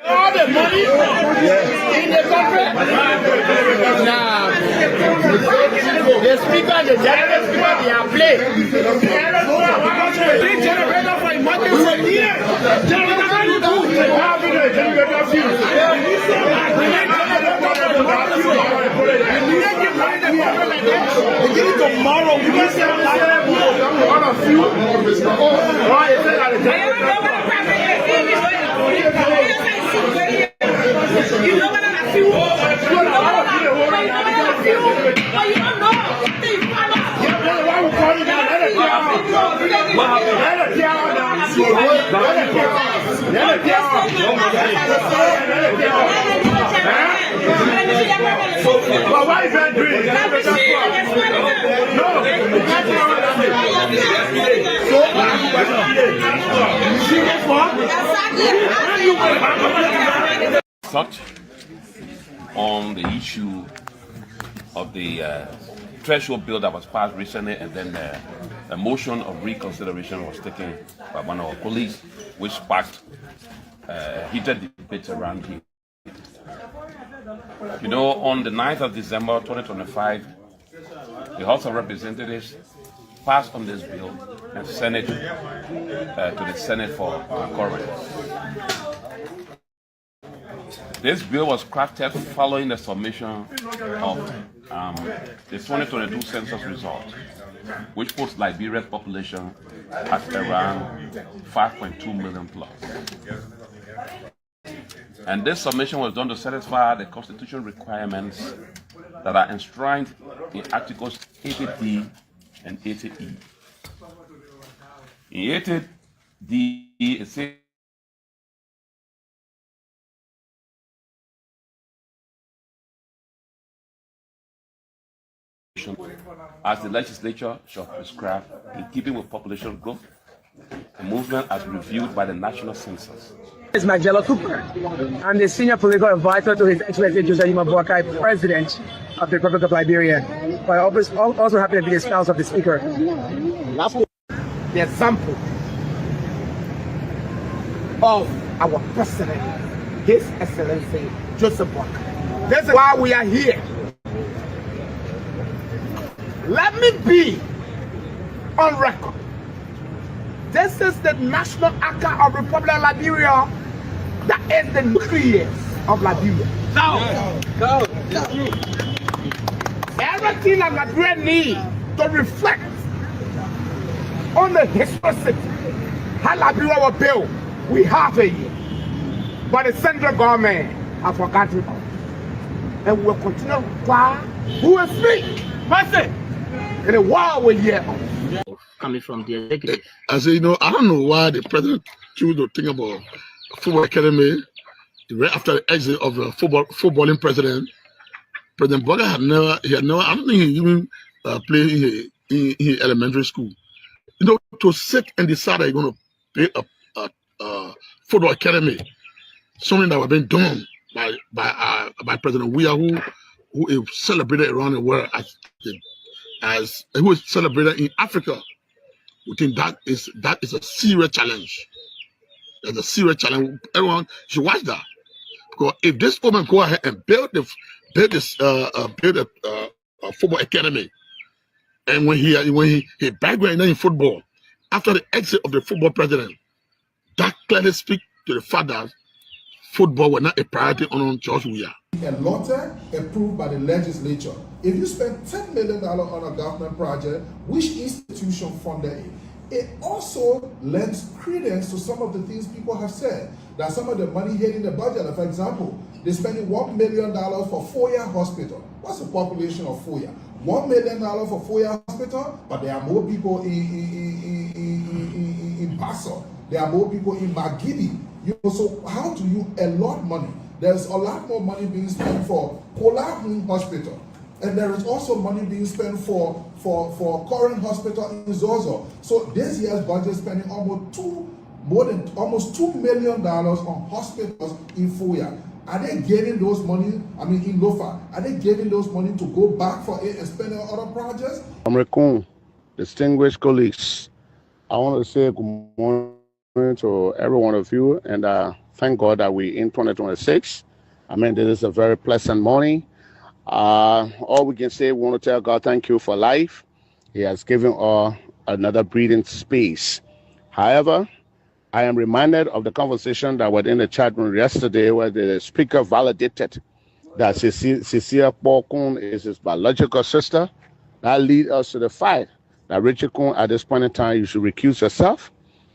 All the money in the country. Now, the speaker and the general speaker, they are playing. The generator for emergency. Tomorrow, we can say you know what I feel? You know what I feel? But you don't know. Well, why is that doing? Touch on the issue of the threshold bill that was passed recently, and then a motion of reconsideration was taken by one of our colleagues, which sparked heated debates around here. You know, on the 9th of December 2025, the House of Representatives passed on this bill and sent it to the Senate for concurrence. This bill was crafted following the submission of the 2022 census results, which puts Liberia's population at around 5.2 million plus. And this submission was done to satisfy the constitutional requirements that are enshrined in Articles 80D and 80E. In 80D, it says as the legislature shall prescribe in keeping with population growth, a movement as reviewed by the National Census. Is Magdala Cooper. I'm the senior political advisor to His Excellency Joseph Yima Boakai, President of the Republic of Liberia. But I also happen to be the spouse of the Speaker. The example of our President, His Excellency Joseph Boakai. This is why we are here. Let me be on record. This is the National Archive of the Republic of Liberia. That is the nucleus of Liberia. Go. Everything that Liberia needs to reflect on the historicity, how Liberia was built, we have it here. But the central government has forgotten about it. And we will continue who will speak. Mercy. In a while we're here. Coming from the executive. I say, I don't know why the president chose to think about football academy right after the exit of the footballing president. President Boakai had never, I don't think he even played in his elementary school. To sit and decide that you're going to play a football academy, something that was being done by President Weah, who is celebrated around the world as who is celebrated in Africa. We think that is a serious challenge. That's a serious challenge. Everyone should watch that, because if this woman go ahead and build a football academy, and when he background in football after the exit of the football president, that clearly speaks to the fact that football was not a priority on George Weah. A LOTE approved by the legislature. If you spend $10 million on a government project, which institution funded it? It also lends credence to some of the things people have said, that some of the money hitting the budget. For example, they're spending $1 million for Foya Hospital. What's the population of Foya? $1 million for Foya Hospital, but there are more people in Basso. There are more people in Magidi. So how do you allot money? There's a lot more money being spent for Kolahun Hospital. And there is also money being spent for Current Hospital in Zozo. So this year's budget is spending almost $2 million on hospitals in Foya. Are they getting those money, in Lofa, are they getting those money to go back for it and spend on other projects? Amrekun, distinguished colleagues, I want to say good morning to every one of you, and thank God that we in 2026. I mean, this is a very pleasant morning. All we can say, we want to tell God thank you for life. He has given us another breathing space. However, I am reminded of the conversation that was in the chat room yesterday where the speaker validated that Cecilia Bokun is his biological sister. That leads us to the fact that Richard Kun, at this point in time, you should recuse yourself,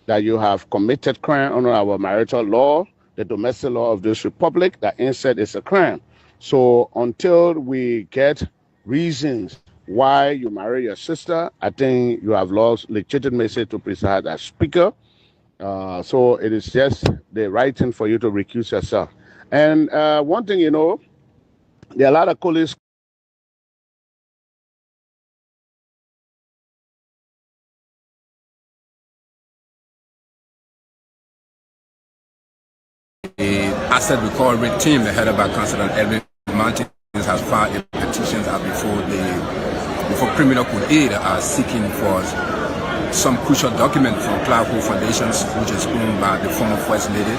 that you have committed crime under our marital law, the domestic law of this republic, that incest is a crime. So until we get reasons why you marry your sister, I think you have lost legitimacy to preside as speaker. So it is just the right thing for you to recuse yourself. And one thing, there are a lot of colleagues The asset recovery team, the head of our council and Edwin Martins, has filed a petition before Criminal Code Aid are seeking for some crucial document from Clark Hole Foundations, which is owned by the former First Lady,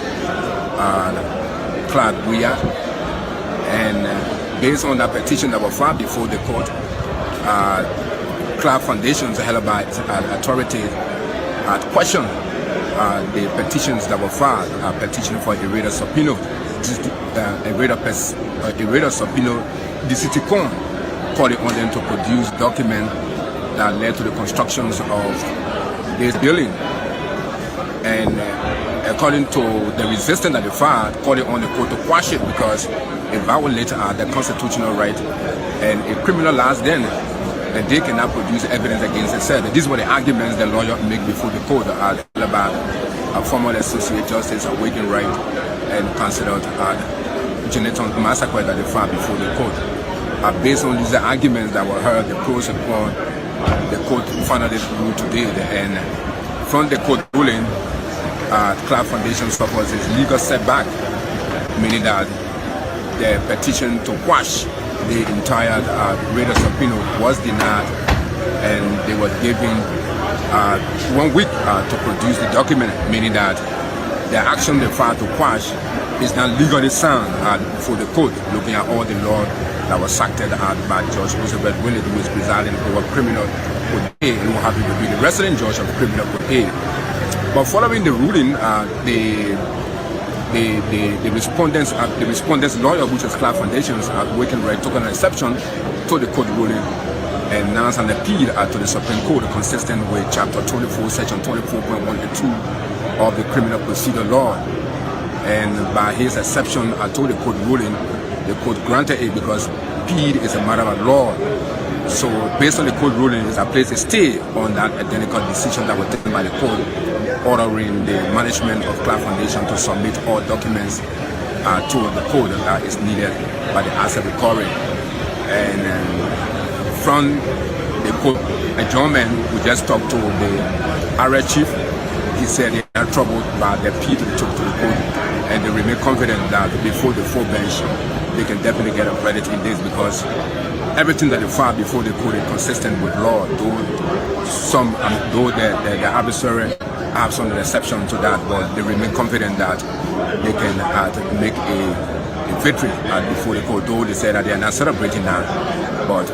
Clark Weir. And based on that petition that was filed before the court, Clark Foundations, held by authority, had questioned the petitions that were filed, petition for a rate of subpoena, the city con calling on them to produce documents that led to the constructions of this building. And according to the resistance that they filed, calling on the court to quash it because it violates the constitutional right, and a criminal laws then, and they cannot produce evidence against itself. These were the arguments the lawyer make before the court about a former associate justice, Awaken Right, and considered Geneton massacre that they filed before the court. Based on these arguments that were heard, the pros and cons, the court finally ruled today, and from the court ruling, Clark Foundation suffers its legal setback, meaning that the petition to quash the entire rate of subpoena was denied, and they were given 1 week to produce the document, meaning that the action they filed to quash is not legally sound before the court, looking at all the law that was acted by Judge Elizabeth Willett, who is presiding over Criminal Code A, and who happened to be the resident judge of Criminal Code A. But following the ruling, the respondent's lawyer, which is Clark Foundations, Waking Right, took an exception to the court ruling and announced an appeal to the Supreme Court consistent with Chapter 24, Section 24.1 of the Criminal Procedure Law. And by his exception to the court ruling, the court granted it because appeal is a matter of law. So based on the court ruling, I placed a stay on that identical decision that was taken by the court, ordering the management of Clark Foundation to submit all documents to the court that is needed by the asset recovery. And from the court adjournment, we just talked to the area chief. He said they are troubled by the appeal they took to the court, and they remain confident that before the full bench, they can definitely get a verdict in this because everything that they filed before the court is consistent with law, though the adversary have some exception to that, but they remain confident that they can make a victory before the court, though they say that they are not celebrating now. But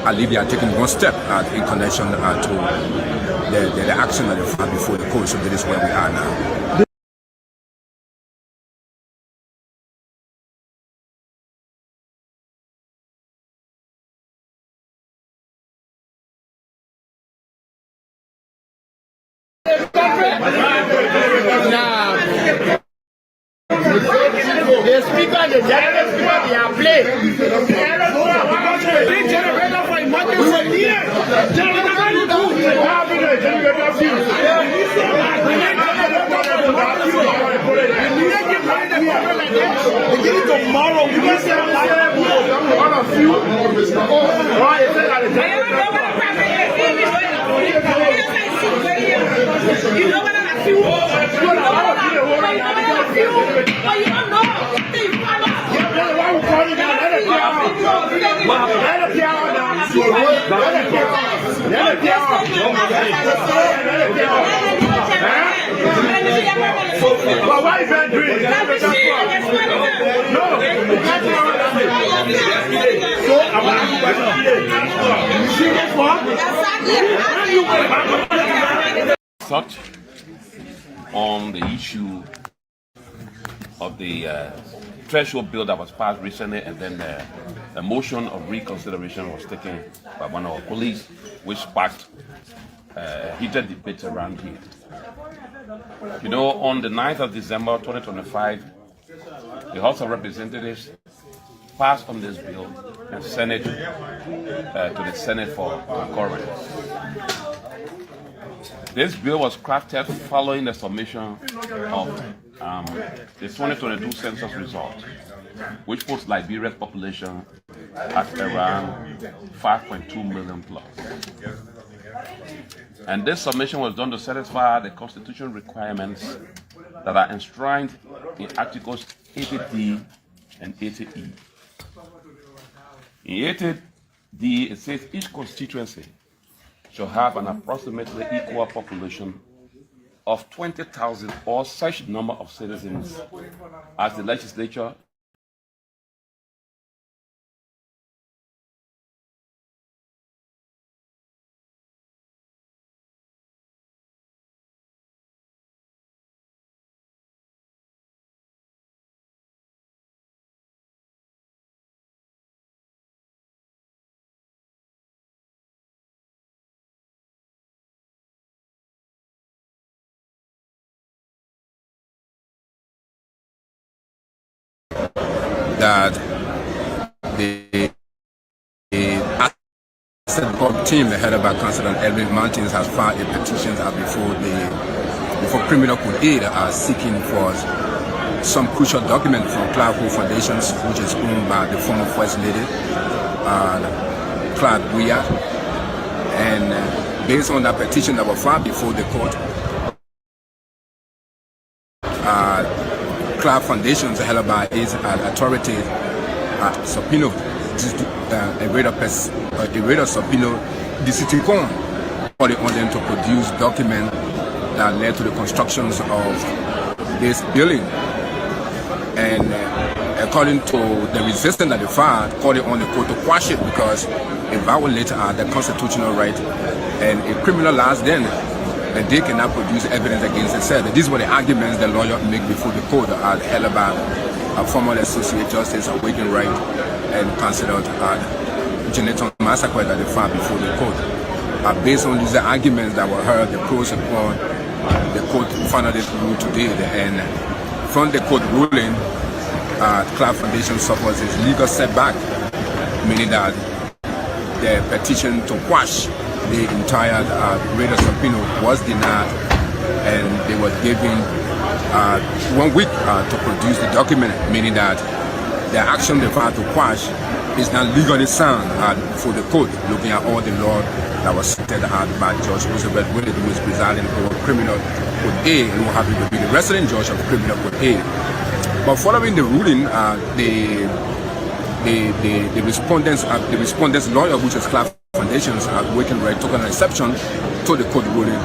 I believe they are taking one step in connection to the action that they filed before the court, so that is where we are now. The speaker, the general speaker, they are playing. Tomorrow, we can say you know what I feel? Let But why is that doing? No. So I want to Such on the issue of the threshold bill that was passed recently, and then a motion of reconsideration was taken by one of our colleagues, which sparked heated debate around here. You know, on the 9th of December 2025, the House of Representatives passed on this bill and sent it to the Senate for concurrence. This bill was crafted following the submission of the 2022 census result, which puts Liberia's population at around 5.2 million plus. And this submission was done to satisfy the constitutional requirements that are enshrined in Articles 80D and 80E. In 80D, it says each constituency shall have an approximately equal population of 20,000 or such number of citizens as the legislature that the Asset Corp team headed by Councillor Elvin Martins has filed a petition before Criminal Code Aid are seeking for some crucial document from Clark Hole Foundations, which is owned by the former First Lady, Clark Weir. And based on that petition that was filed before the court, Clark Foundations held by its authority subpoena a rate of subpoena the city court, calling on them to produce documents that led to the constructions of this building. And according to the resistance that they filed, calling on the court to quash it because it violated the constitutional right and it criminalized them. And they cannot produce evidence against themselves. These were the arguments the lawyer made before the court held by former Associate Justice Awaken Wright and Councillor Jonathan Massacre that they filed before the court. Based on these arguments that were heard, the pros and cons, the court finally ruled today. And from the court ruling, Clark Foundation suffers a legal setback, meaning that the petition to quash the entire rate of subpoena was denied, and they were given 1 week to produce the document, meaning that the action they filed to quash is not legally sound for the court, looking at all the law that was cited by Judge Elizabeth Willett, who is presiding over Criminal Code A, who happened to be the resident judge of Criminal Code A. But following the ruling, the respondent's lawyer, which is Clark Foundations, Waken Red, took an exception to the court ruling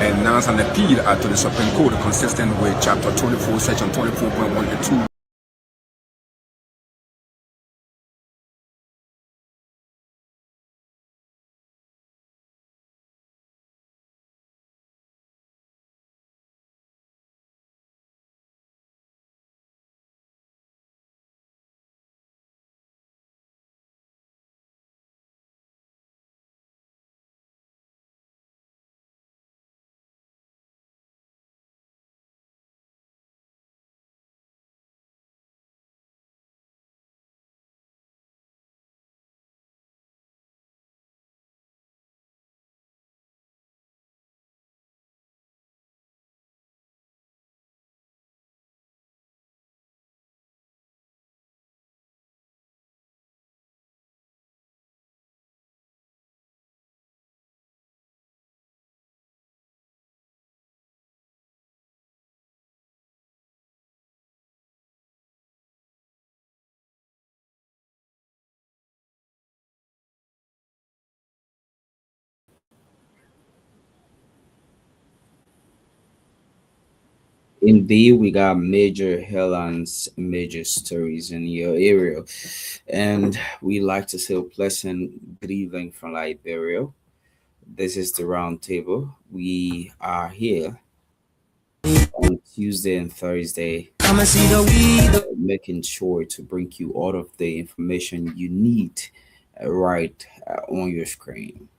and announced an appeal to the Supreme Court consistent with Chapter 24, Section 24.1 and 2 Indeed, we got major headlines, major stories in your area, and we like to say a pleasant good evening from Liberia. This is the round table. We are here on Tuesday and Thursday, making sure to bring you all of the information you need right on your screen.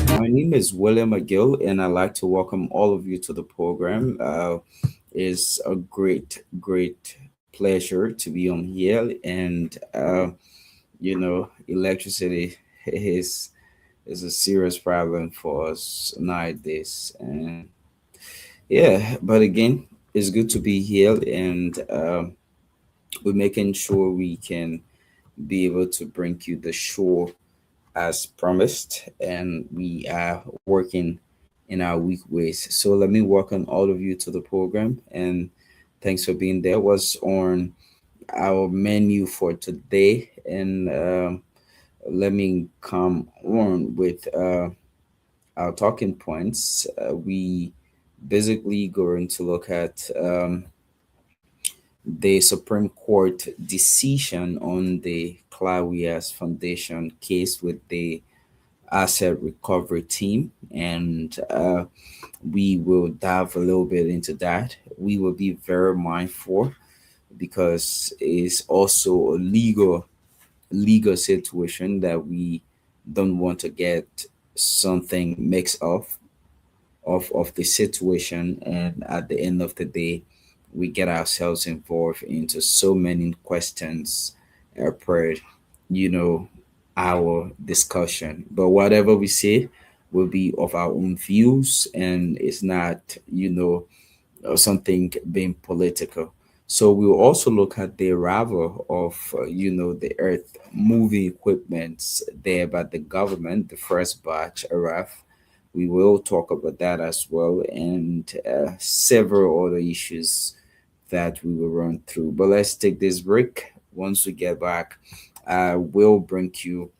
My name is William McGill, and I'd like to welcome all of you to the program. It's a great pleasure to be on here, and electricity is a serious problem for us nowadays, and yeah, but again, it's good to be here, and we're making sure we can be able to bring you the show as promised, and we are working in our week ways. So let me welcome all of you to the program, and thanks for being there. What's on our menu for today? And let me come on with our talking points. We basically going to look at the Supreme Court decision on the Clarias Foundation case with the asset recovery team, and we will dive a little bit into that. We will be very mindful because it's also a legal situation that we don't want to get something mixed up of the situation, and at the end of the day we get ourselves involved into so many questions per our discussion. But whatever we say will be of our own views, and it's not something being political. So we'll also look at the arrival of the earth moving equipments there by the government, the first batch arrived. We will talk about that as well, and several other issues that we will run through. But let's take this break. Once we get back, I will bring you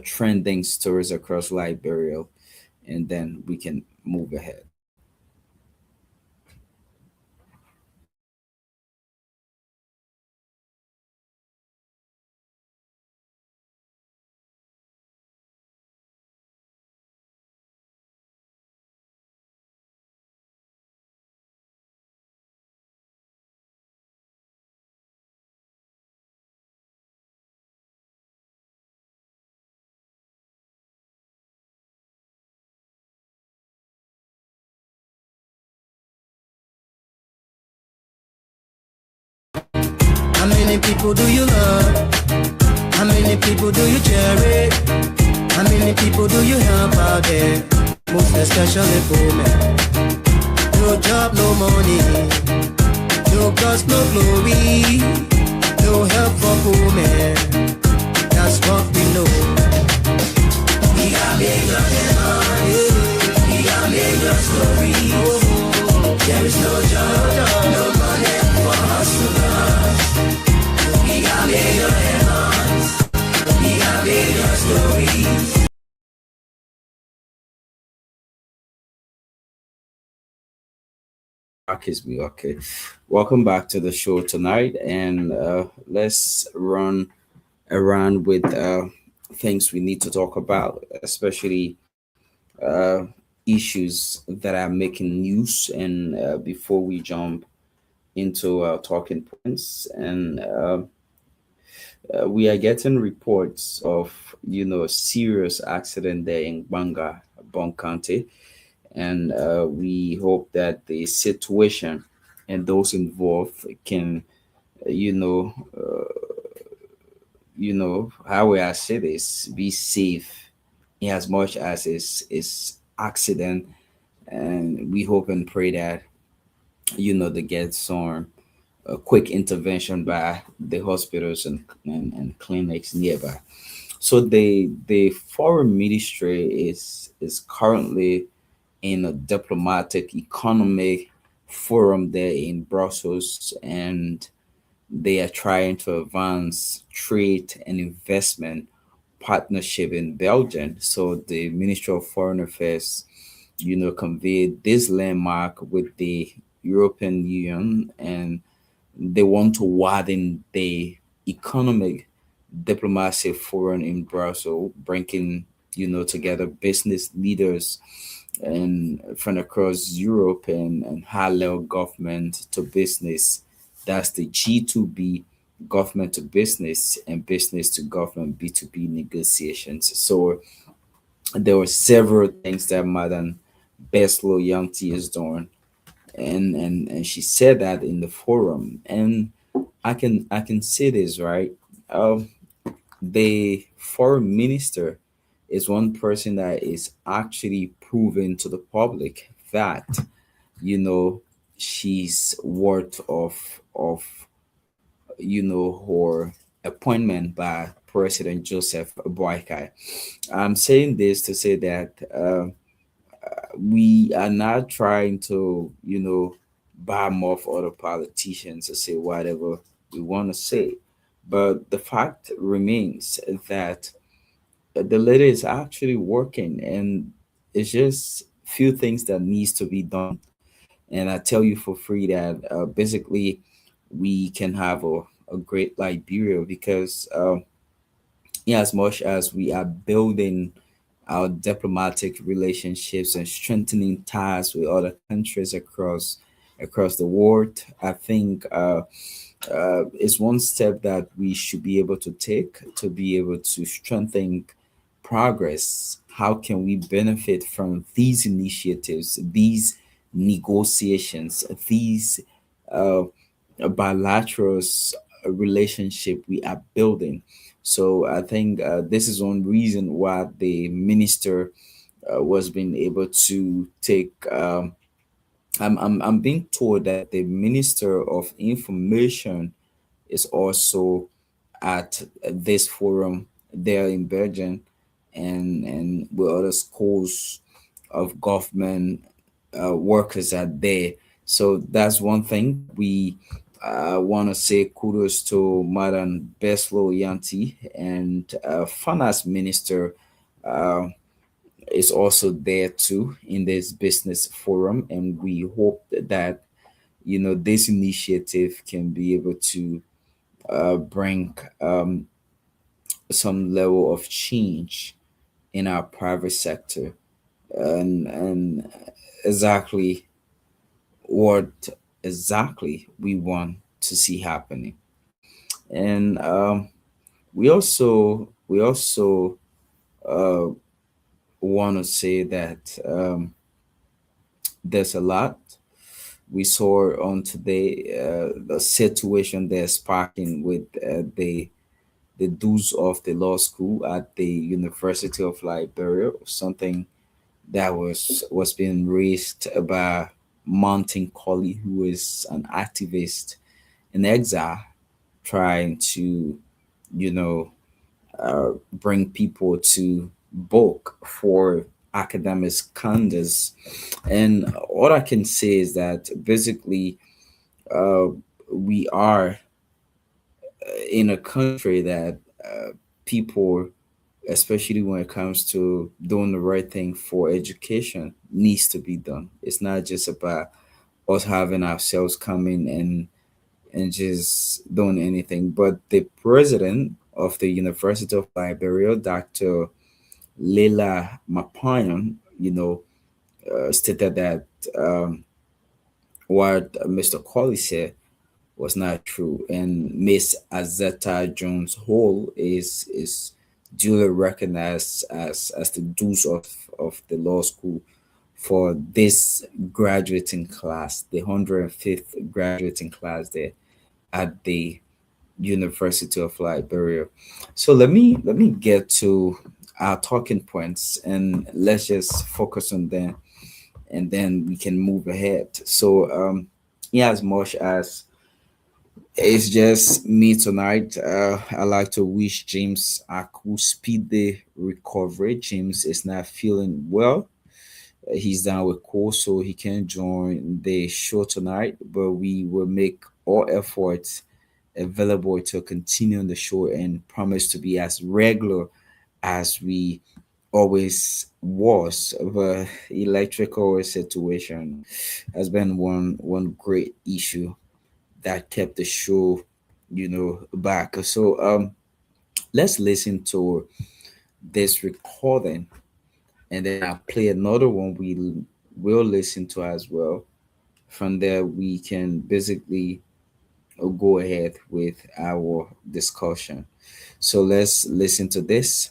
trending stories across Liberia, and then we can move ahead. How many people do you love? How many people do you cherish? How many people do you help out there? Most especially women. No job, no money. No cause, no glory. No help for women. That's what we know. We are major headlines. We are major stories. There is no job, no money for hustlers. We got major headlines. We got major stories. Is me okay. Welcome back to the show tonight, and let's run around with things we need to talk about, especially issues that are making news. And before we jump into our talking points, and we are getting reports of a serious accident there in Banga, Bon County, and we hope that the situation and those involved can, how we are say this, be safe in as much as is accident, and we hope and pray that they get some a quick intervention by the hospitals and clinics nearby. So the foreign ministry is currently in a diplomatic economic forum there in Brussels, and they are trying to advance trade and investment partnership in Belgium. So the Ministry of Foreign Affairs, conveyed this landmark with the European Union, and they want to widen the economic diplomacy forum in Brussels, bringing together business leaders and from across Europe and high-level government to business. That's the G2B, government to business, and business to government, B2B negotiations. So there were several things that Madam Beslo Yangti is doing, and she said that in the forum, and I can say this, right. The foreign minister is one person that is actually proven to the public that she's worth of her appointment by President Joseph Boakai. I'm saying this to say that we are not trying to bomb off other politicians to say whatever we want to say, but the fact remains that the lady is actually working, and it's just few things that needs to be done. And I tell you for free that basically we can have a great Liberia, because as much as we are building our diplomatic relationships and strengthening ties with other countries across the world, I think is one step that we should be able to take to be able to strengthen progress. How can we benefit from these initiatives, these negotiations, these bilateral relationship we are building? So I think this is one reason why the minister was being able to take. I'm being told that the Minister of Information is also at this forum there in Belgium, and with other schools of government workers are there. So that's one thing. We want to say kudos to Madam Beslo Yanti, and Finance Minister is also there too in this business forum, and we hope that this initiative can be able to bring some level of change in our private sector, and exactly what exactly we want to see happening. And we also uh, want to say that there's a lot we saw on today, the situation they're sparking with the dues of the law school at the University of Liberia, something that was being raised by Mountain Colley, who is an activist in exile, trying to, bring people to book for academic scandals. And all I can say is that basically uh, we are in a country that people, especially when it comes to doing the right thing for education, needs to be done. It's not just about us having ourselves come in and just doing anything. But the president of the University of Liberia, Dr. Leila Mapayan, stated that what Mr. Colley said was not true, and Miss Azetta Jones Hall is duly recognized as the dues of the law school for this graduating class, the 105th graduating class there at the University of Liberia. So let me get to our talking points, and let's just focus on them, and then we can move ahead. So as much as it's just me tonight, I like to wish James a cool speedy recovery. James is not feeling well. He's down with cold, so he can't join the show tonight, but we will make all efforts available to continue on the show and promise to be as regular as we always was. The electrical situation has been one great issue that kept the show, back. So let's listen to this recording, and then I'll play another one we will listen to as well. From there, we can basically go ahead with our discussion. So let's listen to this.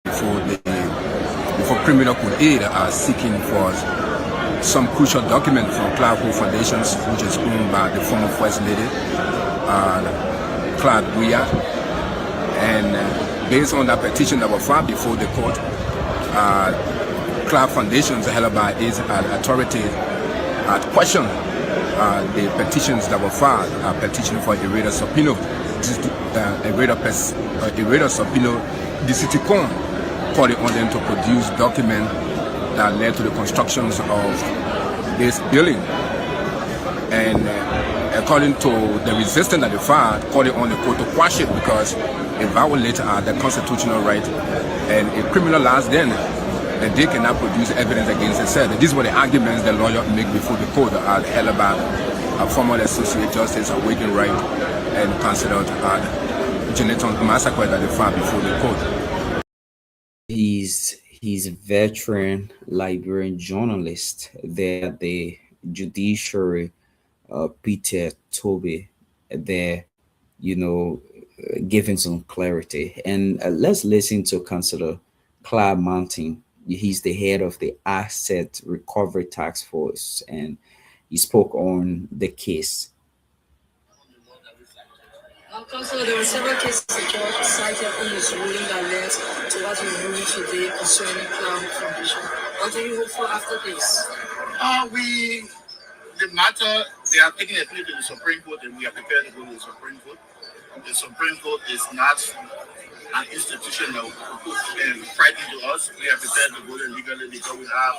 Before before Criminal Code Aid are seeking for some crucial document from Clark Hall Foundations, which is owned by the former First Lady, Clark Buyat. And based on that petition that was filed before the court, Clark Foundations, held by its authority, had questioned the petitions that were filed, petition for Ireda Sopino. Ireda Sopino, the city con, calling on them to produce documents that led to the constructions of this building. And according to the resistance that they filed, calling on the court to quash it because it violates the constitutional right and it criminalized them, that they cannot produce evidence against themselves. These were the arguments the lawyer make before the court held by a former Associate Justice Awaken Right and considered Geneton massacre that they filed before the court. He's a veteran Liberian journalist there at the judiciary, Peter Toby, there, giving some clarity. And let's listen to Councillor Clive Mountain. He's the head of the Asset Recovery Task Force, and he spoke on the case. Councillor, there were several cases the judge cited in his ruling that led to what you ruled today concerning Clown Foundation. What do you hope for after this? The matter, they are taking a plea to the Supreme Court, and we are prepared to go to the Supreme Court. The Supreme Court is not an institution that will frighten to us. We are prepared to go there legally because we have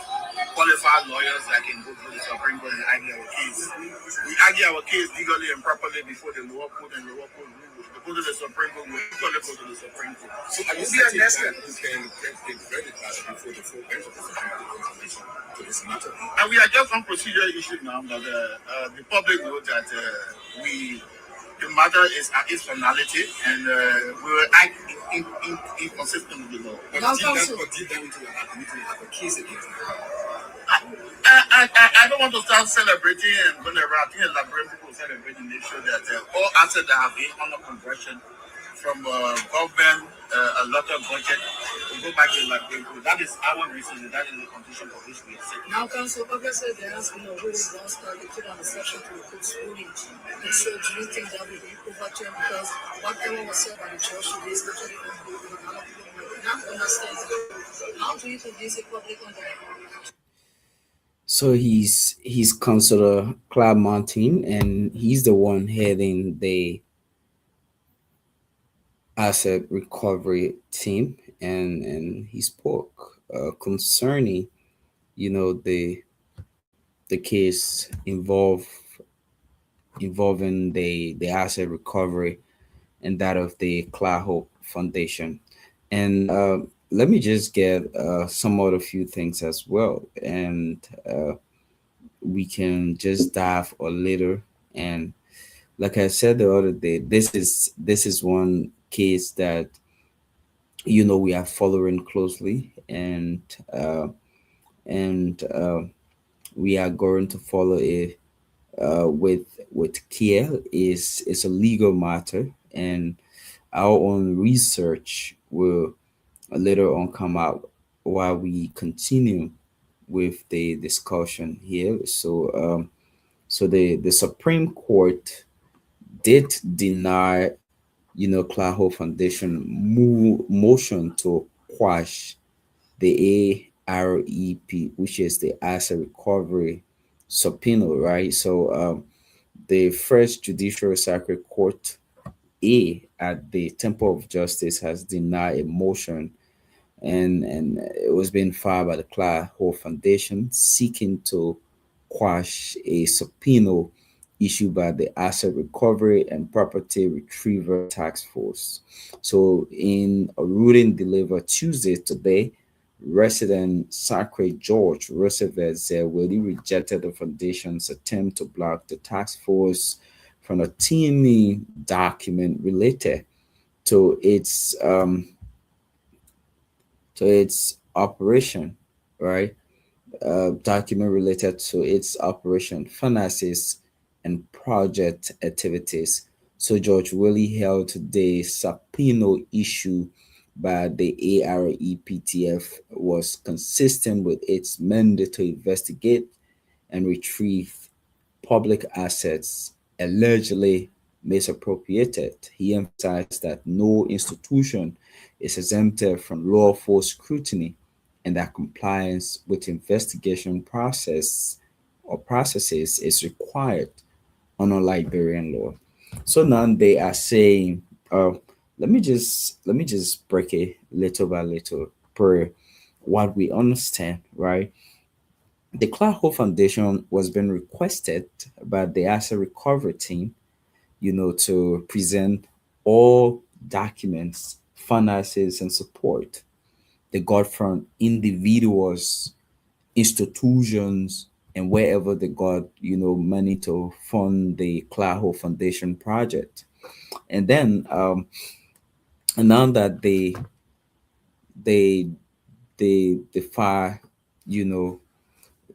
qualified lawyers that can go to the Supreme Court and argue our case. We argue our case legally and properly before the lower court, and lower court rules. To go to the Supreme Court, we legally go to the Supreme Court. So are you saying that you can get credit before the full bench of the Supreme Court information to this matter? And we are just on procedural issue now, but the public knows that the matter is at its finality, and we will act inconsistent with the law. But deep down into your heart, you have a case against it. I don't want to start celebrating and going around. I think Liberian people celebrating, make sure that all assets that have been under conversion from government, a lot of budget, will go back to Liberian people. That is our reason, and that is the condition for which we are set. Now, Council, obviously there has been a really long targeted on the section to the court's ruling. And so do you think that will be overturned? Because whatever was said by the judge today is actually unbelievable. Not understand. How do you think this is a public understanding? So he's Councillor Clive Mountain, and he's the one heading the asset recovery team, and he spoke concerning the case involving the asset recovery and that of the Clark Hall Foundation. And let me just get some other few things as well, and we can just dive a little. And like I said the other day, this is one case that we are following closely, and we are going to follow it with care. It's a legal matter, and our own research will later on come out while we continue with the discussion here. So the Supreme Court did deny Clark Hall Foundation motion to quash the AREP, which is the Asset Recovery subpoena, right? So the First Judicial Circuit Court A at the Temple of Justice has denied a motion and it was being filed by the Clark Hall Foundation seeking to quash a subpoena issued by the Asset Recovery and Property Retrieval Task Force. So, in a ruling delivered Tuesday today, resident Sacred George Roosevelt Zeweli rejected the foundation's attempt to block the task force from a teeny document related to its operation, right? Document related to its operation, finances, and project activities. So George Willie held the subpoena issue by the AREPTF was consistent with its mandate to investigate and retrieve public assets allegedly misappropriated. He emphasized that no institution is exempted from lawful scrutiny and that compliance with investigation processes is required under Liberian law. So now they are saying, let me just break it little by little per what we understand, right? The Clark Hall Foundation was being requested by the asset recovery team, to present all documents, finances, and support they got from individuals, institutions, and wherever they got, money to fund the Clark Hall Foundation project. And then, and now that they they file, you know,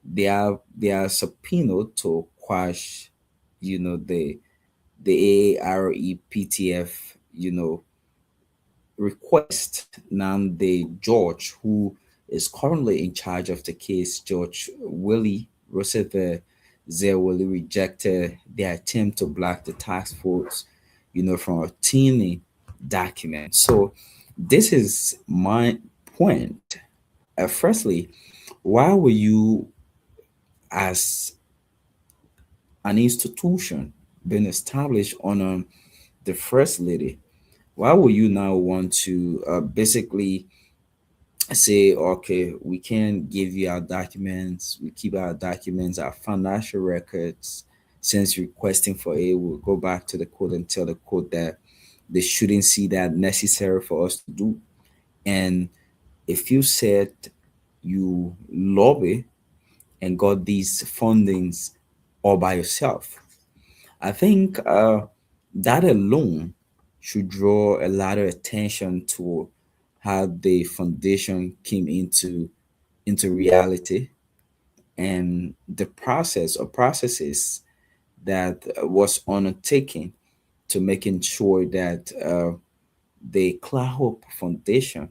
they are subpoenaed to quash, the AREPTF, request. Now the George, who is currently in charge of the case, George Willie Roosevelt Zewili, rejected the attempt to block the task force, from obtaining documents. So this is my point. Firstly, why were you, as an institution being established on the first lady, why would you now want to basically say, okay, we can't give you our documents, we keep our documents, our financial records, since requesting for it, we'll go back to the court and tell the court that they shouldn't see that necessary for us to do. And if you said you lobby and got these fundings all by yourself, I think that alone should draw a lot of attention to how the foundation came into reality, and the process or processes that was undertaken to making sure that the Clark Hope Foundation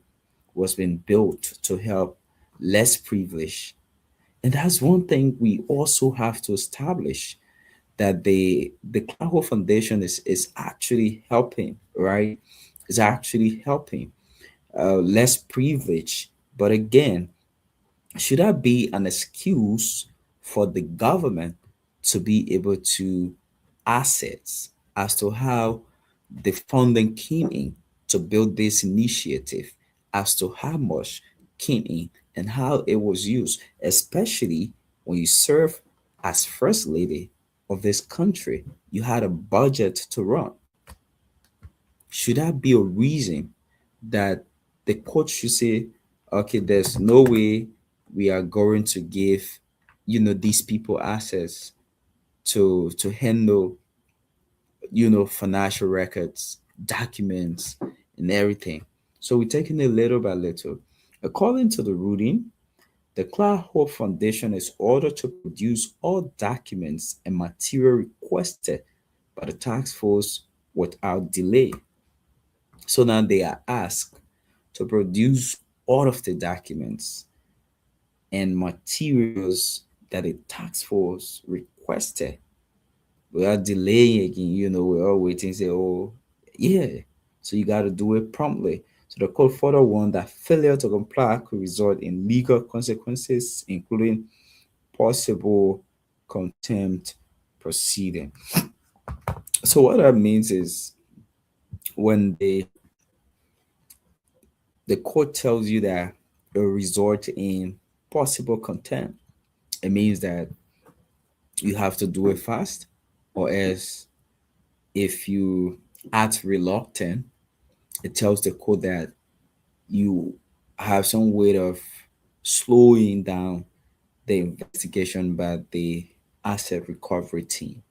was being built to help less privileged. And that's one thing we also have to establish, that the Clark Hope Foundation is actually helping, right? Is actually helping less privileged. But again, should that be an excuse for the government to be able to assets as to how the funding came in to build this initiative, as to how much came in and how it was used, especially when you serve as first lady of this country? You had a budget to run. Should that be a reason that the court should say, okay, there's no way we are going to give, these people access to handle, financial records, documents, and everything? So we're taking it little by little. According to the ruling, the Clark Hope Foundation is ordered to produce all documents and material requested by the task force without delay. So now they are asked to produce all of the documents and materials that the task force requested without delaying again. We're all waiting, say, oh, yeah. So you got to do it promptly. So the court further warned that failure to comply could result in legal consequences, including possible contempt proceeding. So what that means is, when the court tells you that it will result in possible contempt, it means that you have to do it fast, or else if you act reluctant, it tells the court that you have some way of slowing down the investigation by the asset recovery team.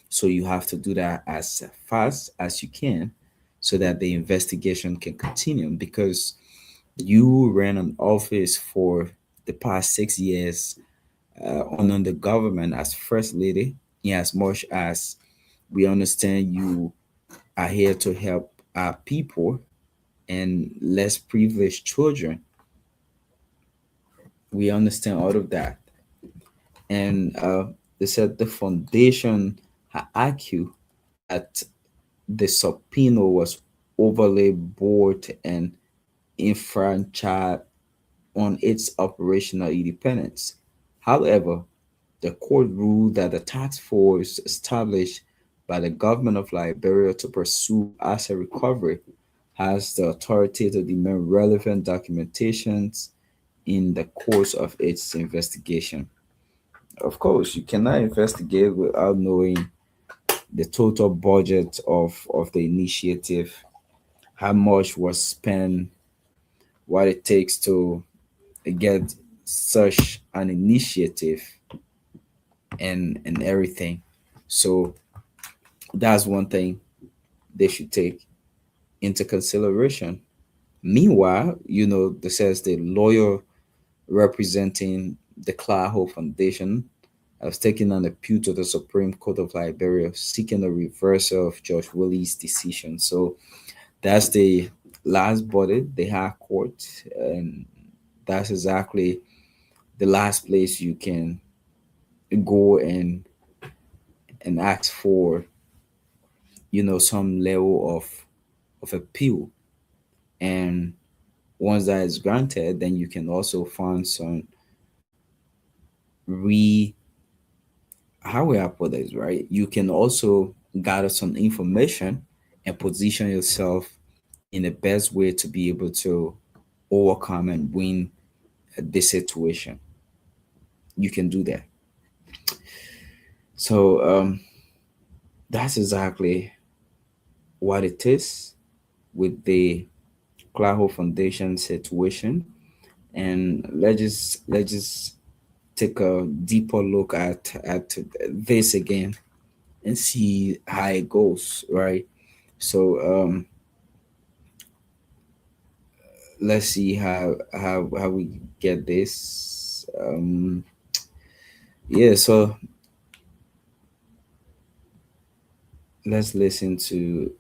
So you have to do that as fast as you can so that the investigation can continue, because you ran an office for the past 6 years under the government as first lady, in as much as we understand you are here to help our people and less privileged children. We understand all of that. And they said the foundation had argued that the subpoena was overly broad and infringed on its operational independence. However, the court ruled that the task force established by the government of Liberia to pursue asset recovery has the authority to demand relevant documentations in the course of its investigation. Of course, you cannot investigate without knowing the total budget of the initiative, how much was spent, what it takes to get such an initiative, and everything. So that's one thing they should take into consideration. Meanwhile, this says the lawyer representing the Clark Hope Foundation has taken an appeal to the Supreme Court of Liberia seeking a reversal of Judge Willie's decision. So that's the last body, the High Court, and that's exactly the last place you can go and ask for some level of appeal. And once that is granted, then you can also find some how we put this, right? You can also gather some information and position yourself in the best way to be able to overcome and win this situation. You can do that. So that's exactly what it is with the Clark Hope Foundation situation. And let's just take a deeper look at this again and see how it goes, right? So let's see how we get this. So let's listen to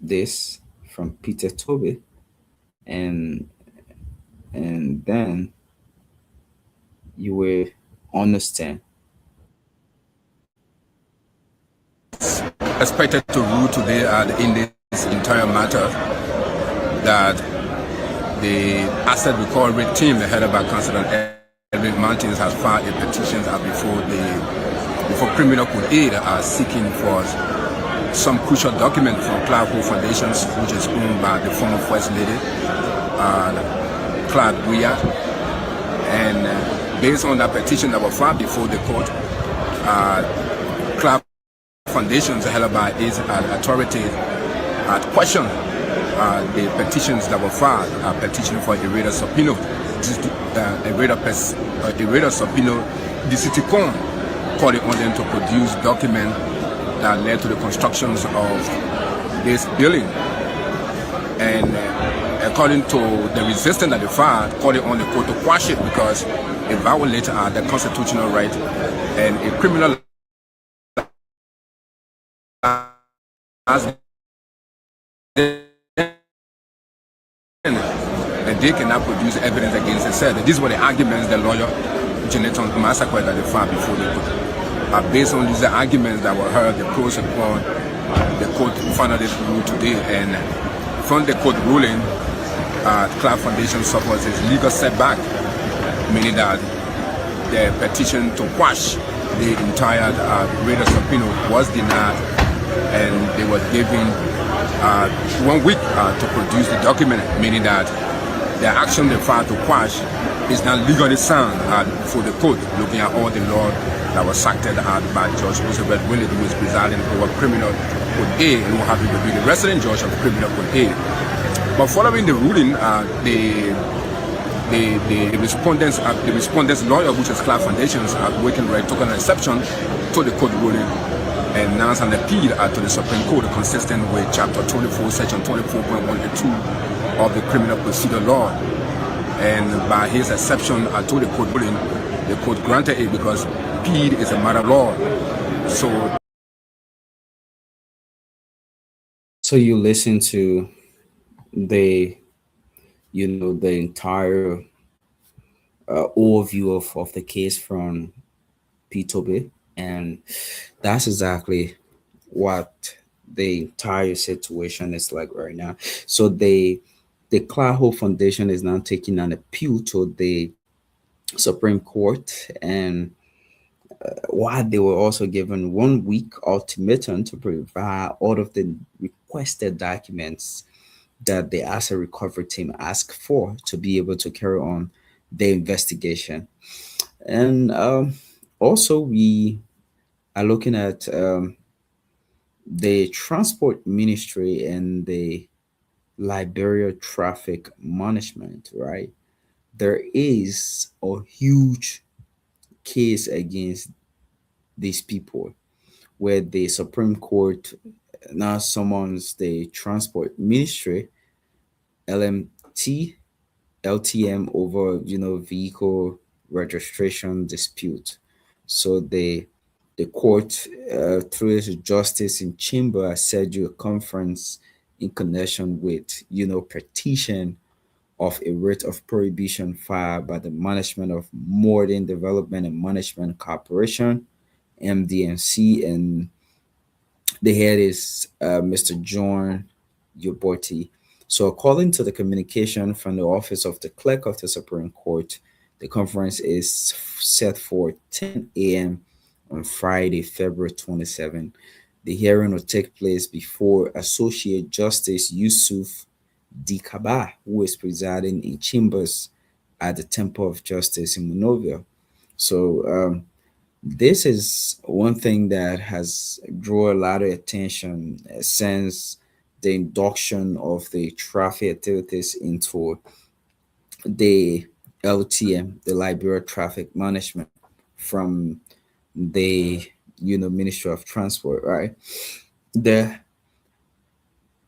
this from Peter Toby, and then you will understand. Expected to rule today in this entire matter that the asset recovery team, headed by Councillor Edwin Martins, has filed a petition before Criminal Code Aid are seeking for some crucial document from Clark Hope Foundations, which is owned by the former First Lady, Clark Weir. And based on that petition that was filed before the court, Clark Foundations, held by its authority, had questioned the petitions that were filed, petition for a radar subpoena, the city con, calling on them to produce documents that led to the constructions of this building. And according to the resistance that they filed, calling on the court to quash it because it violated the constitutional right and a criminal and they cannot produce evidence against it. Said these were the arguments the lawyer Jonathan Massacre that they filed before the court. Based on these arguments that were heard, the pros and cons, the court finally ruled today, and from the court ruling, Clark Foundation suffers a legal setback, meaning that the petition to quash the entire radar subpoena was denied, and they were given 1 week to produce the document, meaning that the action they filed to quash is not legally sound for the court, looking at all the law that was acted by Judge Elizabeth Willett, who is presiding over Criminal Code A and who happened to be the resident judge of Criminal Code A. But following the ruling, the respondent's lawyer, which is Clark Foundations, Wakenright, took an exception to the court ruling and announced an appeal to the Supreme Court consistent with Chapter 24, Section 24.182 of the Criminal Procedure Law. And by his exception to the court ruling, the court granted it because appeal is a matter of law. So you listen to the entire overview of the case from P2B, and that's exactly what the entire situation is like right now. So the Clark Foundation is now taking an appeal to the Supreme Court, and while they were also given 1 week ultimatum to provide all of the requested documents that the asset recovery team asked for to be able to carry on the investigation. And also we are looking at the Transport Ministry and the Liberia Traffic Management, right? There is a huge case against these people where the Supreme Court now summons the Transport Ministry, LMT, LTM, over vehicle registration dispute. So the court, through its Justice in Chamber, scheduled a conference in connection with petition of a writ of prohibition filed by the Management of Modern Development and Management Corporation, MDMC, and the head is Mr. John Yoboti. So according to the communication from the Office of the Clerk of the Supreme Court, the conference is set for 10 a.m. on Friday, February 27. The hearing will take place before Associate Justice Yusuf D. Kaba, who is presiding in chambers at the Temple of Justice in Monrovia. So this is one thing that has drawn a lot of attention since the induction of the traffic activities into the LTM, the Liberia Traffic Management, from the Ministry of Transport, right? There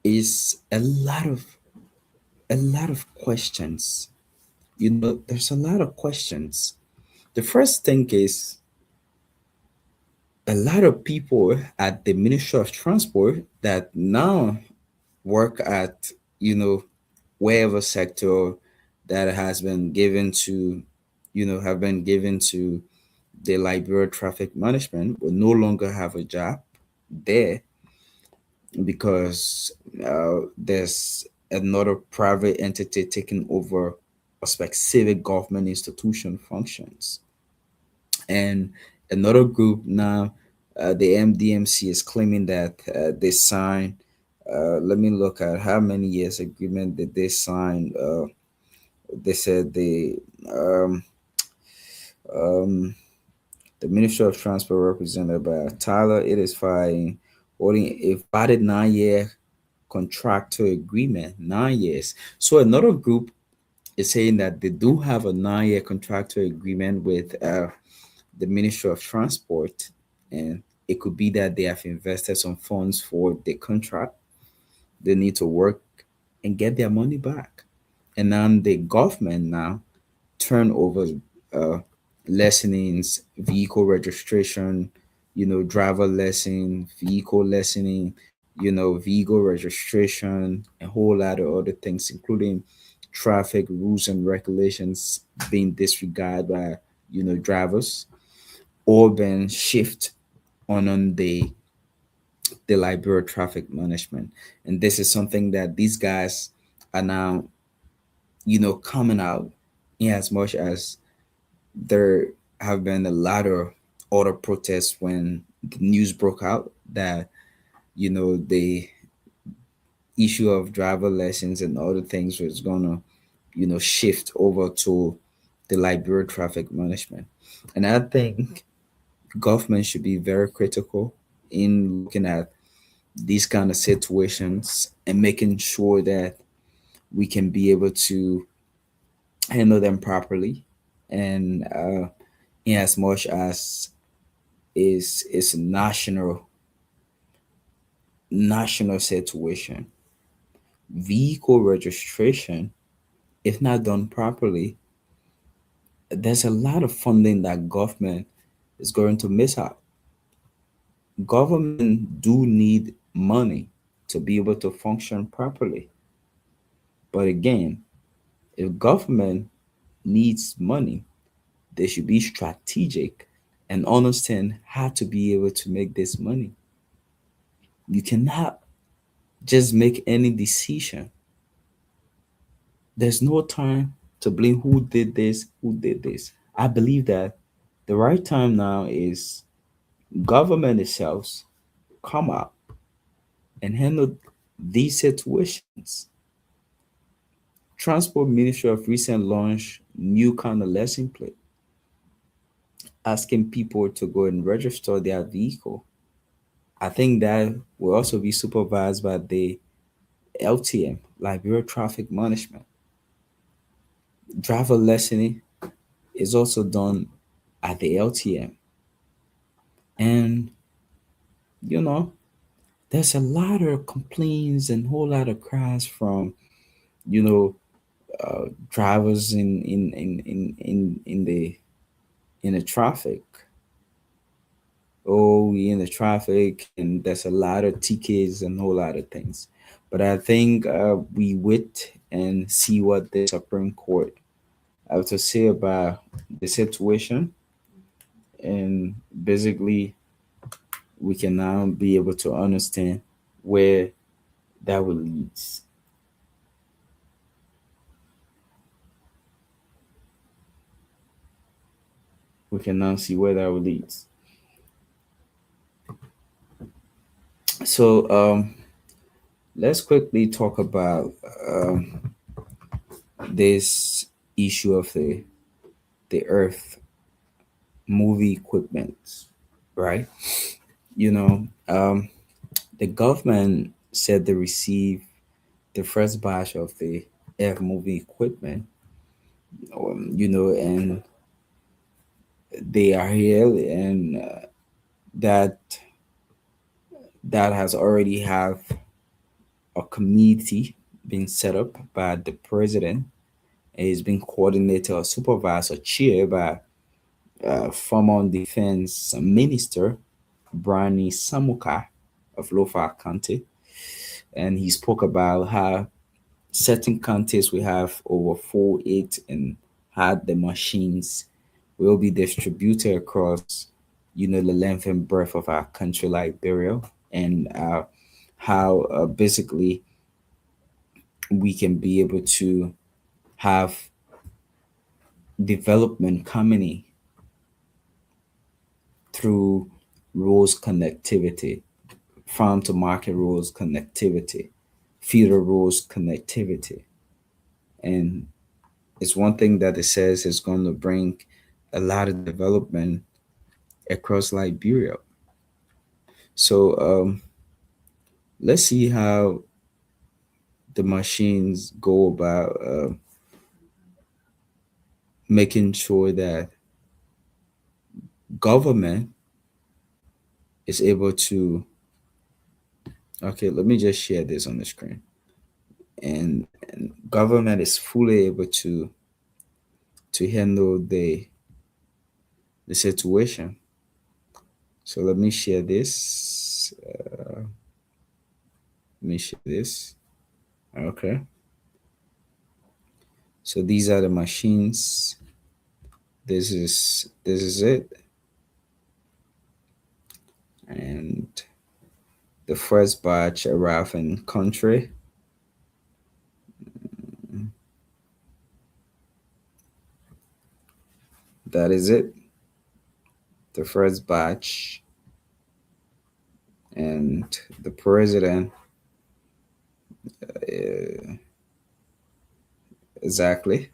is a lot of questions. There's a lot of questions. The first thing is, a lot of people at the Ministry of Transport that now work at wherever sector that has been given to the Liberia Traffic Management will no longer have a job there because there's another private entity taking over a specific government institution functions. And another group now, the MDMC, is claiming that they signed, let me look at how many years agreement did they sign. They said the Ministry of Transport, represented by Tyler, it is holding a valid 9-year contractual agreement, 9 years. So another group is saying that they do have a 9-year contractual agreement with the Ministry of Transport, and it could be that they have invested some funds for the contract. They need to work and get their money back. And then the government now turn over lessons, vehicle registration, driver lesson, vehicle lessoning, vehicle registration, a whole lot of other things, including traffic rules and regulations being disregarded by, drivers, all been shift on the Liberia Traffic Management. And this is something that these guys are now, coming out, in as much as there have been a lot of other protests when the news broke out that, issue of driver lessons and other things was gonna, shift over to the Liberia traffic management. And I think government should be very critical in looking at these kind of situations and making sure that we can be able to handle them properly, and in as much as is a national situation. Vehicle registration, if not done properly, there's a lot of funding that government is going to miss out. Government do need money to be able to function properly. But again, if government needs money, they should be strategic and understand how to be able to make this money. You cannot just make any decision. There's no time to blame who did this, who did this. I believe that the right time now is government itself come up and handle these situations. Transport Ministry of recent launched new kind of lesson plate, asking people to go and register their vehicle. I think that will also be supervised by the LTM, Liberia Traffic Management. Driver lessoning is also done at the LTM. And, there's a lot of complaints and whole lot of cries from, drivers in the traffic. Oh, we in the traffic, and there's a lot of tickets and a whole lot of things. But I think we wait and see what the Supreme Court have to say about the situation, and basically we can now be able to understand where that will lead. We can now see where that will lead. So let's quickly talk about this issue of the Earth movie equipment, right? The government said they received the first batch of the Earth movie equipment, and they are here, and that has already have a committee being set up by the president. It is being coordinated or supervised or chaired by former defense minister Brani Samuka of Lofa County. And he spoke about how certain counties will have over 4-8 and how the machines will be distributed across, the length and breadth of our country, Liberia, and how basically we can be able to have development coming through roads connectivity, farm to market roads connectivity, feeder roads connectivity. And it's one thing that it says is going to bring a lot of development across Liberia. So let's see how the machines go about making sure that government is able to. Okay, let me just share this on the screen. And government is fully able to handle the situation. So let me share this. Let me share this. Okay. So these are the machines. This is it. And the first batch arrived in country. That is it. The first batch. And the president Exactly.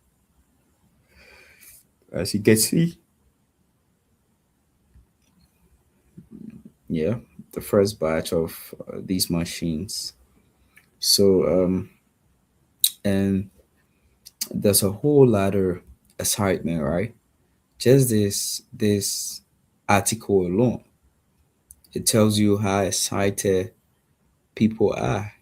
As you can see, yeah, the first batch of these machines. So, and there's a whole lot of excitement, right? Just this article alone, it tells you how excited people are.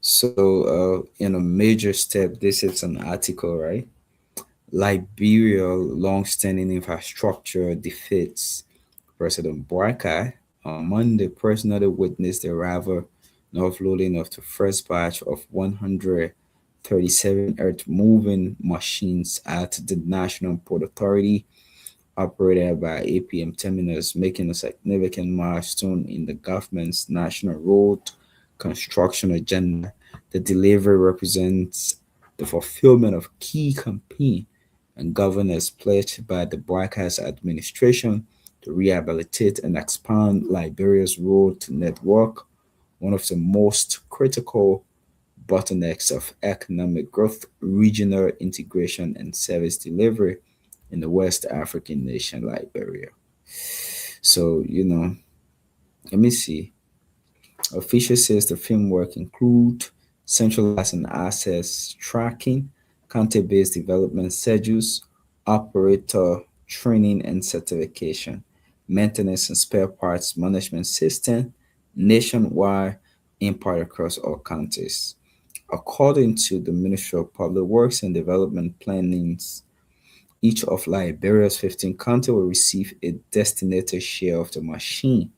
So, in a major step, this is an article, right? Liberia long-standing infrastructure defeats President Boakai. On Monday, personally witnessed the arrival and offloading of the first batch of 137 earth-moving machines at the National Port Authority, operated by APM Terminals, making a significant milestone in the government's national road construction agenda. The delivery represents the fulfillment of key campaign and governance pledged by the Broadcast administration to rehabilitate and expand Liberia's road network, one of the most critical bottlenecks of economic growth, regional integration, and service delivery in the West African nation, Liberia. So, let me see. Official says the framework include centralizing access tracking, counter-based development schedules, operator training and certification, maintenance and spare parts management system, nationwide import across all counties. According to the Ministry of Public Works and Development Planning's, each of Liberia's 15 counties will receive a designated share of the machine,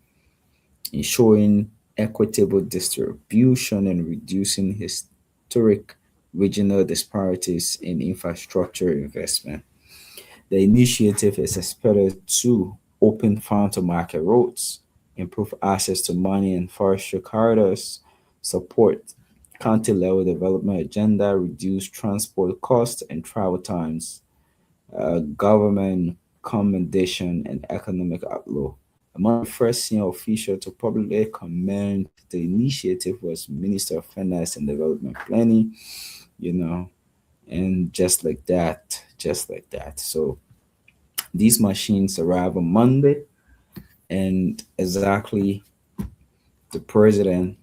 ensuring equitable distribution and reducing historic regional disparities in infrastructure investment. The initiative is expected to open farm to market roads, improve access to money and forestry corridors, support county level development agenda, reduce transport costs and travel times, government commendation, and economic outlook. Among the first senior official to publicly commend the initiative was Minister of Finance and Development Planning, you know, and just like that. So these machines arrive on Monday, and exactly the president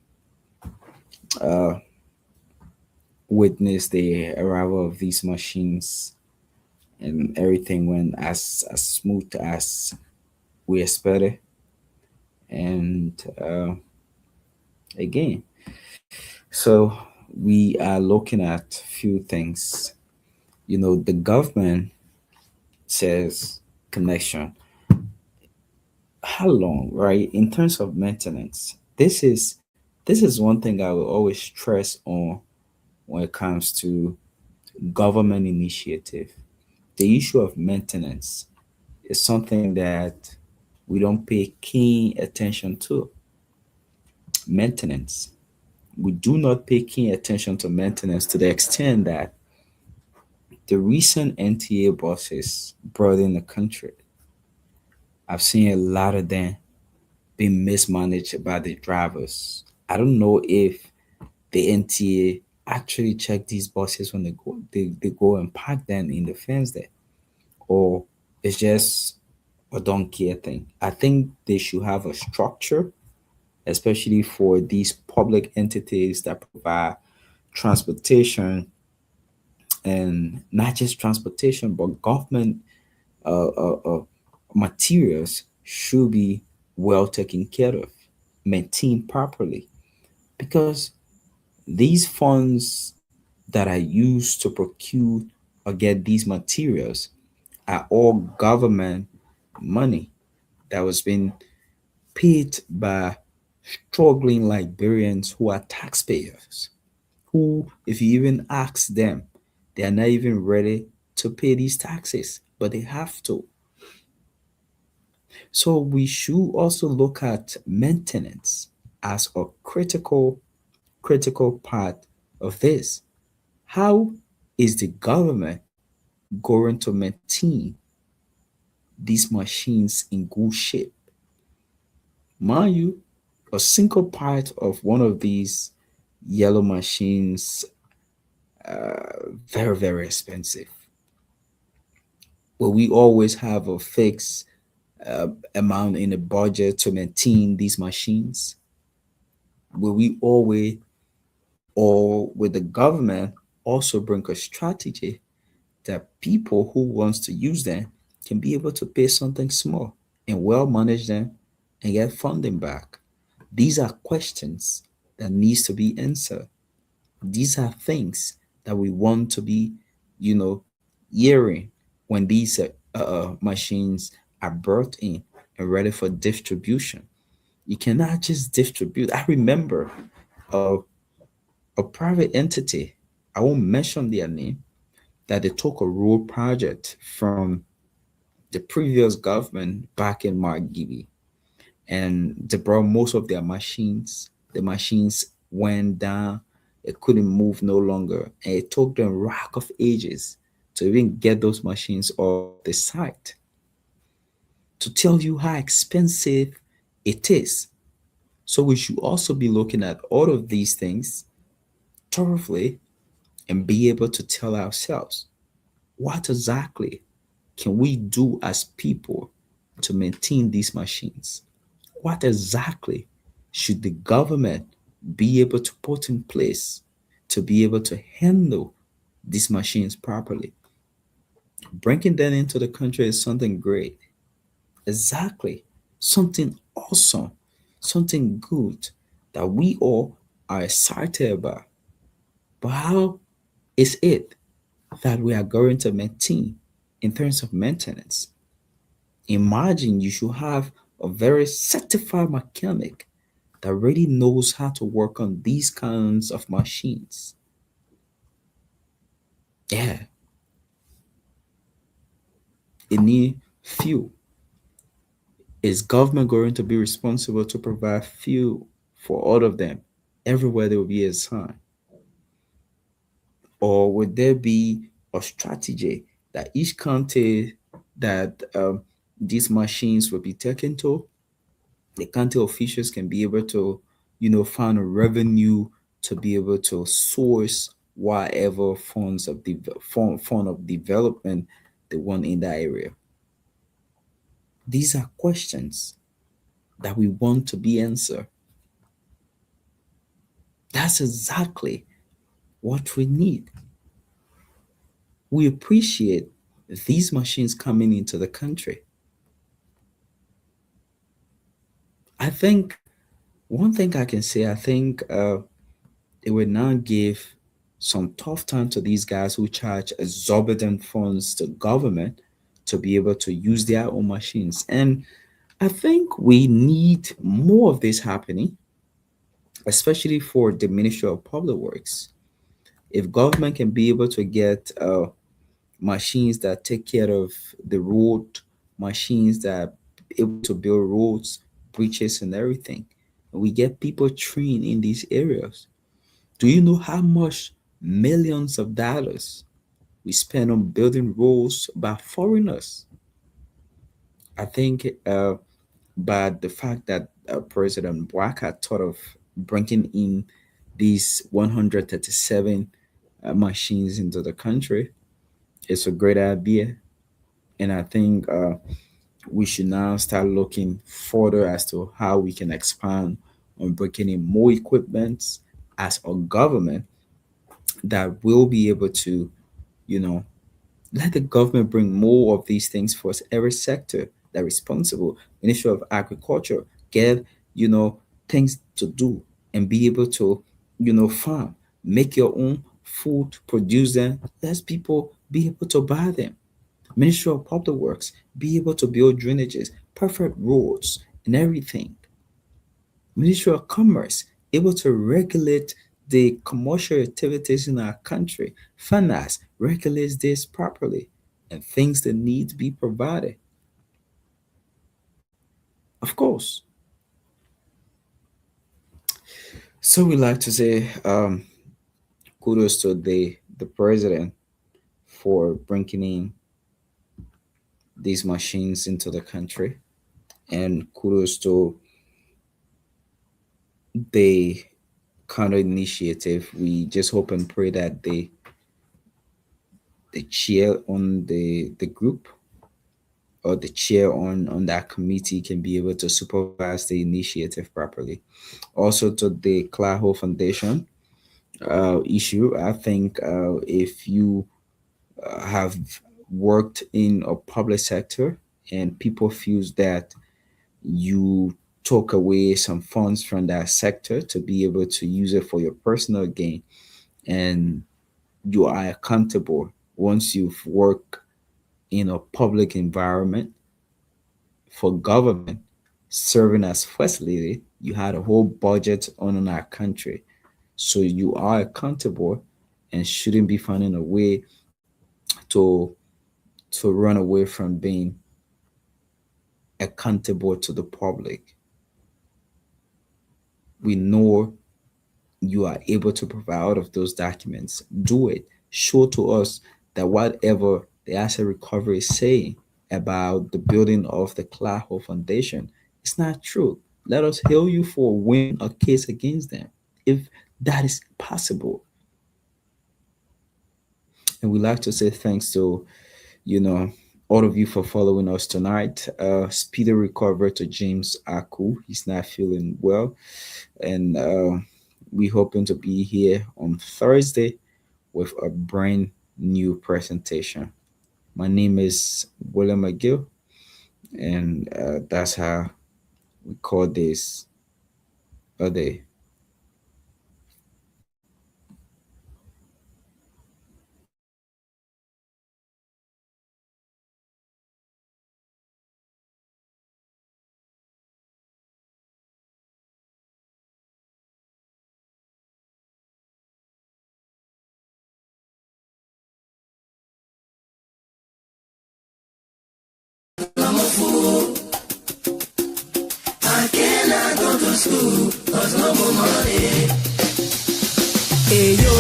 uh, witnessed the arrival of these machines, and everything went as smooth as we expected. And again, so we are looking at few things. The government says connection. How long, right? In terms of maintenance, this is one thing I will always stress on when it comes to government initiative. The issue of maintenance is something that we don't pay keen attention to. Maintenance. We do not pay keen attention to maintenance to the extent that the recent NTA buses brought in the country, I've seen a lot of them being mismanaged by the drivers. I don't know if the NTA actually check these buses when they go and park them in the fence there, or it's just a don't care thing. I think they should have a structure, especially for these public entities that provide transportation, and not just transportation, but government materials should be well taken care of, maintained properly, because these funds that are used to procure or get these materials are all government money that was being paid by struggling Liberians who are taxpayers, who, if you even ask them, they are not even ready to pay these taxes, but they have to. So we should also look at maintenance as a critical part of this. How is the government going to maintain these machines in good shape? Mind you, a single part of one of these yellow machines, very, very expensive. Will we always have a fixed amount in the budget to maintain these machines? Will we always, or will the government also bring a strategy that people who wants to use them can be able to pay something small and well manage them and get funding back? These are questions that needs to be answered. These are things that we want to be, you know, hearing when these machines are brought in and ready for distribution. You cannot just distribute. I remember a, a private entity, I won't mention their name, that they took a road project from the previous government back in Margibi, and they brought most of their machines. The machines went down, it couldn't move no longer, and it took them rack of ages to even get those machines off the site. To tell you how expensive it is. So we should also be looking at all of these things thoroughly and be able to tell ourselves what exactly can we do as people to maintain these machines? What exactly should the government be able to put in place to be able to handle these machines properly? Bringing them into the country is something great. Exactly. Something awesome, something good that we all are excited about. But how is it that we are going to maintain in terms of maintenance? Imagine you should have a very certified mechanic that really knows how to work on these kinds of machines. Yeah, it need fuel. Is government going to be responsible to provide fuel for all of them everywhere there will be a sign? Or would there be a strategy that each county that these machines will be taken to, the county officials can be able to, find a revenue to be able to source whatever fund of development they want in that area? These are questions that we want to be answered. That's exactly what we need. We appreciate these machines coming into the country. I think one thing I can say, I think it will now give some tough time to these guys who charge exorbitant funds to government to be able to use their own machines. And I think we need more of this happening, especially for the Ministry of Public Works. If government can be able to get machines that take care of the road, machines that are able to build roads, bridges, and everything, and we get people trained in these areas. Do you know how much millions of dollars we spend on building roads by foreigners? I think but the fact that President Bwaka thought of bringing in these 137 machines into the country is a great idea. And I think we should now start looking further as to how we can expand on bringing in more equipment as a government that will be able to, you know, let the government bring more of these things for us. Every sector that responsible, Ministry of Agriculture, get, things to do and be able to, farm, make your own food, produce them, let people be able to buy them. Ministry of Public Works, be able to build drainages, perfect roads, and everything. Ministry of Commerce, able to regulate the commercial activities in our country. Finance regulates this properly, and things that need to be provided. Of course. So we like to say kudos to the president for bringing in these machines into the country, and kudos to the kind of initiative. We just hope and pray that the chair on the group, or the chair on that committee, can be able to supervise the initiative properly. Also, to the Claho Foundation issue, I think if you have worked in a public sector and people feels that you took away some funds from that sector to be able to use it for your personal gain, and you are accountable once you've worked in a public environment for government, serving as first lady, you had a whole budget on our country. So you are accountable and shouldn't be finding a way to run away from being accountable to the public. We know you are able to provide all of those documents. Do it. Show to us that whatever the asset recovery is saying about the building of the Claho Foundation, it's not true. Let us hail you for win a case against them, if that is possible. And we'd like to say thanks to, all of you for following us tonight. Speedy recovery to James Aku. He's not feeling well. And we're hoping to be here on Thursday with a brand new presentation. My name is William McGill, and that's how we call this a day. I cannot go to school, cause no more money. Hey yo,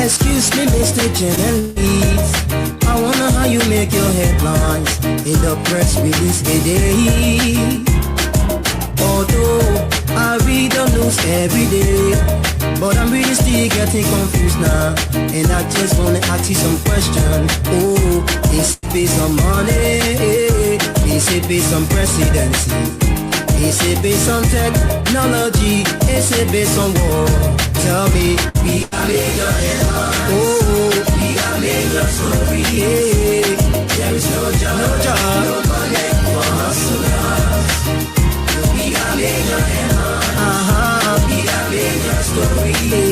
excuse me, Mr. Genevieve, I wonder how you make your headlines in the press release today. Although I read the news every day, but I'm really still getting confused now, and I just wanna ask you some questions. Oh, is it based on money? Is it based on presidency? Is it based on technology? Is it based on war? Tell me, we are major headlines. Oh, we are major story. Yeah. There is no job, no money for hustlers. We are major headlines. We are major story.